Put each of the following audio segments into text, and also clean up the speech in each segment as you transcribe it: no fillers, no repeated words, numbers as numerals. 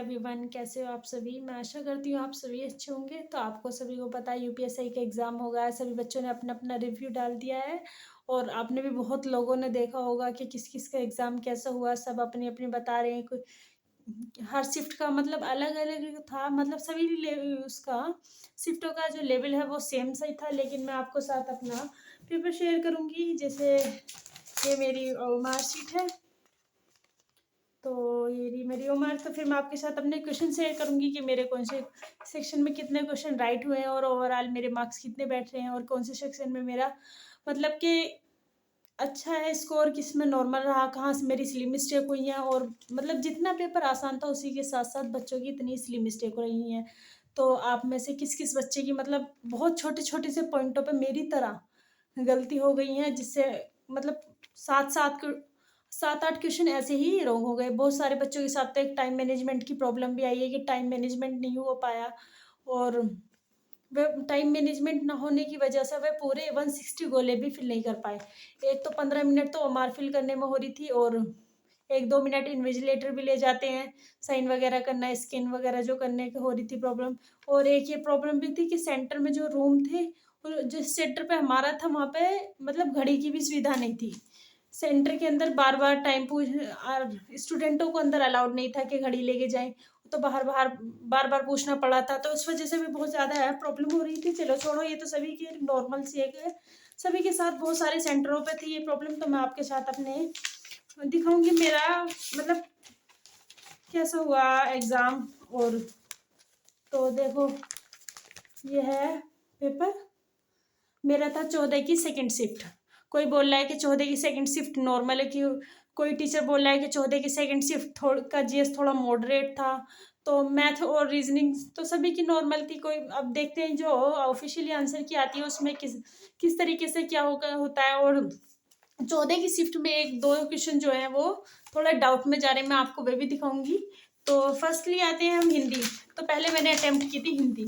Everyone, कैसे हो आप सभी। मैं आशा करती हूँ आप सभी अच्छे होंगे। तो आपको सभी को पता है यूपीएससी का एग्ज़ाम होगा है, सभी बच्चों ने अपना अपना रिव्यू डाल दिया है। और आपने भी बहुत लोगों ने देखा होगा कि किस किस का एग्ज़ाम कैसा हुआ, सब अपनी अपनी बता रहे हैं। कोई हर शिफ्ट का मतलब अलग अलग था, मतलब सभी उसका शिफ्टों का जो लेवल है वो सेम सा ही था। लेकिन मैं आपको साथ अपना पेपर शेयर करूँगी। जैसे ये मेरी मार्कशीट है, तो ये रही मेरी उम्र। तो फिर मैं आपके साथ अपने क्वेश्चन शेयर करूंगी कि मेरे कौन से सेक्शन में कितने क्वेश्चन राइट हुए हैं और ओवरऑल मेरे मार्क्स कितने बैठ रहे हैं, और कौन से सेक्शन में मेरा मतलब कि अच्छा है स्कोर, किस में नॉर्मल रहा, कहाँ से मेरी स्लिम मिस्टेक हुई है। और मतलब जितना पेपर आसान था उसी के साथ साथ बच्चों की इतनी स्लिम मिस्टेक हो रही हैं। तो आप में से किस किस बच्चे की मतलब बहुत छोटे छोटे से पॉइंटों पे मेरी तरह गलती हो गई है, जिससे मतलब सात सात 7-8 क्वेश्चन ऐसे ही रॉन्ग हो गए। बहुत सारे बच्चों के साथ तो एक टाइम मैनेजमेंट की प्रॉब्लम भी आई है कि टाइम मैनेजमेंट नहीं हो पाया। और वह टाइम मैनेजमेंट ना होने की वजह से वह पूरे 160 गोले भी फिल नहीं कर पाए। एक तो 15 मिनट तो ओमार फिल करने में हो रही थी, और 1-2 मिनट इन्विजिलेटर भी ले जाते हैं साइन वगैरह करना, स्कैन वगैरह जो करने की हो रही थी प्रॉब्लम। और एक ये प्रॉब्लम भी थी कि सेंटर में जो रूम थे, और जिस सेंटर पे हमारा था वहाँ पे मतलब घड़ी की भी सुविधा नहीं थी। सेंटर के अंदर बार बार टाइम पूछ स्टूडेंटों को अंदर अलाउड नहीं था कि घड़ी लेके जाएं, तो बाहर बाहर बार बार पूछना पड़ा था। तो उस वजह से भी बहुत ज़्यादा प्रॉब्लम हो रही थी। चलो छोड़ो, ये तो सभी की नॉर्मल सी एक है, सभी के साथ बहुत सारे सेंटरों पे थी ये प्रॉब्लम। तो मैं आपके साथ अपने दिखाऊंगी मेरा मतलब कैसा हुआ एग्ज़ाम। और तो देखो, ये है पेपर मेरा था 14 की सेकंड शिफ्ट। कोई बोल रहा है कि 14 की सेकंड शिफ्ट नॉर्मल है, कि कोई टीचर बोल रहा है कि 14 की सेकंड शिफ्ट का जीएस थोड़ा मॉडरेट था। तो मैथ और रीजनिंग तो सभी की नॉर्मल थी। कोई अब देखते हैं जो ऑफिशियली आंसर की आती है उसमें किस किस तरीके से क्या होता है। और 14 की शिफ्ट में एक दो क्वेश्चन जो है वो थोड़ा डाउट में जा रहे हैं, मैं आपको वे भी दिखाऊंगी। तो फर्स्टली आते हैं हम हिंदी। तो पहले मैंने अटेम्प्ट की थी हिंदी।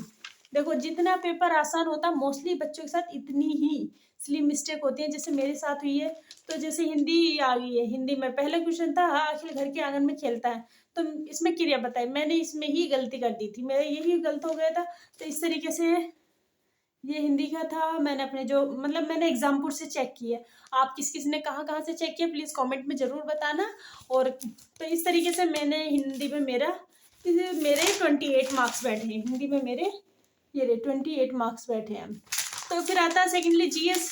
देखो, जितना पेपर आसान होता मोस्टली बच्चों के साथ इतनी ही स्लिम मिस्टेक होती है, जैसे मेरे साथ हुई है। तो जैसे हिंदी आ गई है, हिंदी में पहला क्वेश्चन था अखिल घर के आंगन में खेलता है। तो इसमें क्रिया बताई, मैंने इसमें ही गलती कर दी थी, मेरा यही गलत हो गया था। तो इस तरीके से ये हिंदी का था। मैंने अपने जो मतलब मैंने एग्जामपुर से चेक किया। आप किस किस ने कहाँ कहाँ से चेक किया प्लीज़ कमेंट में ज़रूर बताना। और तो इस तरीके से मैंने हिंदी में मेरे 28 मार्क्स बैठे हैं हिंदी में मेरे। ये रहे 28 मार्क्स बैठे हैं। तो फिर आता है सेकेंडली जीएस।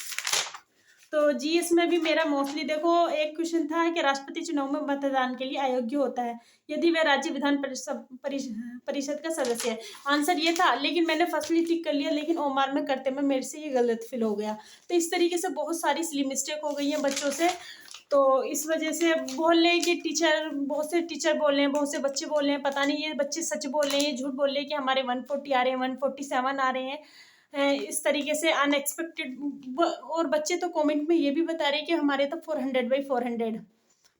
तो जीएस में भी मेरा मोस्टली देखो, एक क्वेश्चन था कि राष्ट्रपति चुनाव में मतदान के लिए अयोग्य होता है यदि वह राज्य विधान परिषद का सदस्य है। आंसर ये था, लेकिन मैंने फर्स्टली टिक कर लिया, लेकिन ओमार में करते में मेरे से ये गलत फिल हो गया। तो इस तरीके से बहुत सारी सिली मिस्टेक हो गई है बच्चों से। तो इस वजह से बोल रहे हैं कि टीचर, बहुत से टीचर बोल रहे हैं, बहुत से बच्चे बोल रहे हैं, पता नहीं ये बच्चे सच बोल रहे हैं झूठ बोल रहे हैं कि हमारे 140 आ रहे हैं, 147 आ रहे हैं। इस तरीके से अनएक्सपेक्टेड। और बच्चे तो कमेंट में ये भी बता रहे हैं कि हमारे तो 400/400,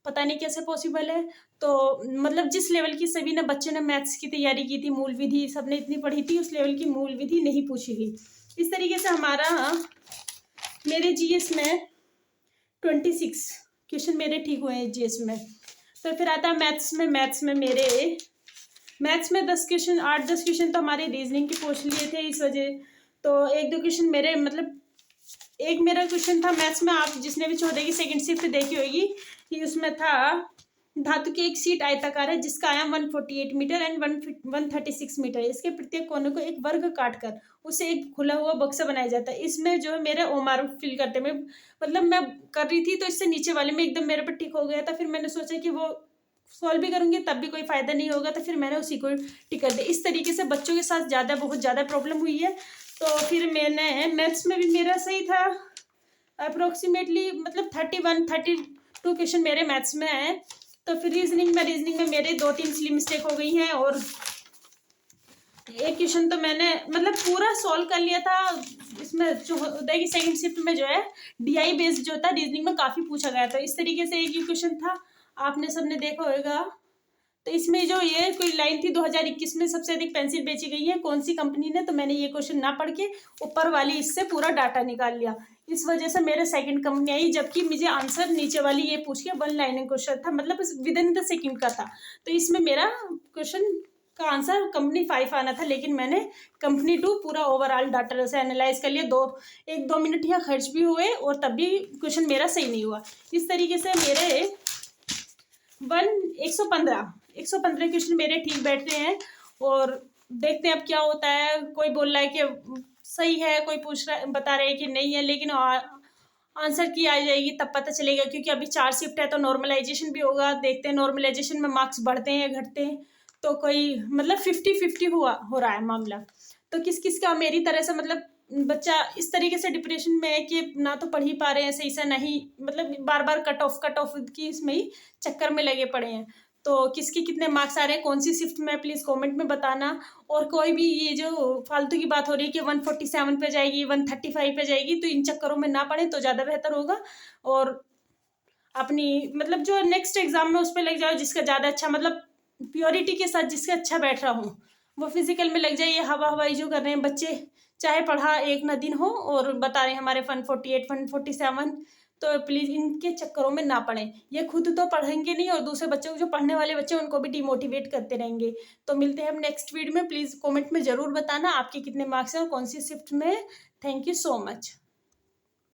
पता नहीं कैसे पॉसिबल है। तो मतलब जिस लेवल की सभी ने बच्चे ने मैथ्स की तैयारी की थी, मूल विधि सबने इतनी पढ़ी थी, उस लेवल की मूल विधि नहीं पूछी गई। इस तरीके से हमारा मेरे जीएस में 26 क्वेश्चन मेरे ठीक हुए हैं जीएस में। तो फिर आता है मैथ्स में 10 क्वेश्चन, 8-10 क्वेश्चन तो हमारे रीजनिंग के पूछ लिए थे इस वजह। तो 1-2 क्वेश्चन मेरे मतलब एक मेरा क्वेश्चन था मैथ्स में, आप जिसने भी 14 की सेकंड शिफ्ट देखी होगी कि उसमें था धातु की एक शीट आयताकार है जिसका आयाम 148 मीटर एंड 136 मीटर है। इसके प्रत्येक कोने को एक वर्ग काटकर उसे एक खुला हुआ बक्सा बनाया जाता है। इसमें जो है मेरे ओमार फिल करते में मतलब मैं कर रही थी, तो इससे नीचे वाले में एकदम मेरे पर टिक हो गया था। फिर मैंने सोचा कि वो सॉल्व भी करूंगी तब भी कोई फायदा नहीं होगा, तो फिर मैंने उसी को टिक कर दिया। इस तरीके से बच्चों के साथ बहुत ज़्यादा प्रॉब्लम हुई है। तो फिर मैंने मैथ्स में भी मेरा सही था अप्रोक्सीमेटली, मतलब 31-32 क्वेश्चन मेरे मैथ्स में आए। तो फिर रीजनिंग में मेरे 2-3 स्लिम मिस्टेक हो गई हैं। और एक क्वेश्चन तो मैंने मतलब पूरा सॉल्व कर लिया था। इसमें उदय की सेकंड शिफ्ट में जो है डीआई बेस्ड जो था रीजनिंग में काफ़ी पूछा गया था। इस तरीके से एक ही क्वेश्चन था, आपने सबने देखा होगा। तो इसमें जो ये कोई लाइन थी 2021 में सबसे अधिक पेंसिल बेची गई है कौन सी कंपनी ने, तो मैंने ये क्वेश्चन ना पढ़ के ऊपर वाली इससे पूरा डाटा निकाल लिया। इस वजह से मेरे सेकंड कंपनी आई, जबकि मुझे आंसर नीचे वाली ये पूछ के 1 लाइन क्वेश्चन था, मतलब विद इन द सेकंड का था। तो इसमें मेरा क्वेश्चन का आंसर कंपनी 5 आना था, लेकिन मैंने कंपनी 2 पूरा ओवरऑल डाटा से एनालाइज कर लिया। 1-2 मिनट यहाँ खर्च भी हुए और तब भी क्वेश्चन मेरा सही नहीं हुआ। इस तरीके से मेरे 115 क्वेश्चन मेरे ठीक बैठ रहे हैं। और देखते हैं अब क्या होता है। कोई बोल रहा है कि सही है, कोई बता रहे हैं कि नहीं है, लेकिन आंसर की आ जाएगी तब पता चलेगा, क्योंकि अभी 4 शिफ्ट है तो नॉर्मलाइजेशन भी होगा। देखते हैं नॉर्मलाइजेशन में मार्क्स बढ़ते हैं या घटते हैं। तो कोई मतलब 50-50 हो रहा है मामला। तो किस किस का मेरी तरह से मतलब बच्चा इस तरीके से डिप्रेशन में है कि ना तो पढ़ ही पा रहे हैं सही से, नहीं मतलब बार बार कट ऑफ की इसमें ही चक्कर में लगे पड़े हैं। तो किसके कितने मार्क्स आ रहे हैं, कौन सी शिफ्ट में, प्लीज़ कमेंट में बताना। और कोई भी ये जो फालतू की बात हो रही है कि 147 पे जाएगी, 135 पे जाएगी, तो इन चक्करों में ना पड़े तो ज़्यादा बेहतर होगा। और अपनी मतलब जो नेक्स्ट एग्जाम में उस पर लग जाओ जिसका ज़्यादा अच्छा, मतलब प्योरिटी के साथ जिसका अच्छा बैठ रहा हूँ वो फिजिकल में लग जाए। ये हवाई जो कर रहे हैं बच्चे, चाहे पढ़ा एक ना दिन हो और बता रहे हैं हमारे 148 147, तो प्लीज़ इनके चक्करों में ना पड़ें। ये खुद तो पढ़ेंगे नहीं और दूसरे बच्चों को, जो पढ़ने वाले बच्चे उनको भी डिमोटिवेट करते रहेंगे। तो मिलते हैं हम नेक्स्ट वीडियो में। प्लीज़ कमेंट में ज़रूर बताना आपके कितने मार्क्स हैं और कौन सी शिफ्ट में। Thank you so much.